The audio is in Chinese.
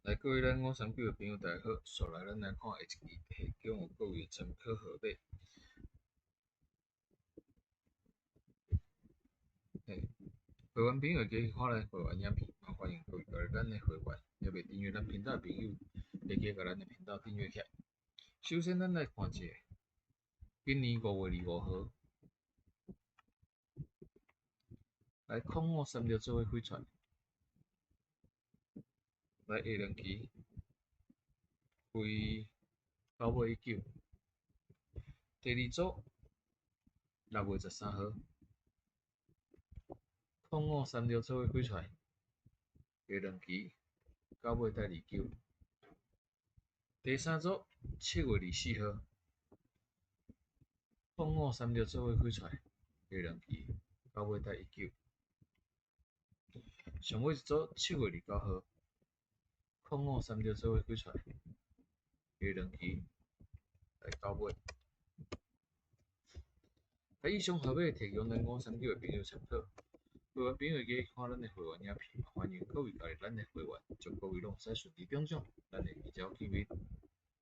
来，各位咱539的朋友，大家好。首来，咱来看下一期题，叫我各位参考何类。会员朋友可以看咱会员影片，欢迎各位加入咱的会员，也未订阅咱频道的朋友，也可以把咱的频道订阅起来。首先，咱来看一下今年5月25号，来0536做伙飞出来，来下两期飞9月19，第二组6月13号0536做伙飞出来，下两期9月29，第三组7月24號0536做伙飞出来，下两期9月19。上尾一组7月29號0536做伙飛出來，下兩期9月。以上後尾提供咱539的朋友參考。會員朋友可以看咱的會員影片，歡迎各位加入咱的會員，祝各位攏使順利中獎，咱會比較見面。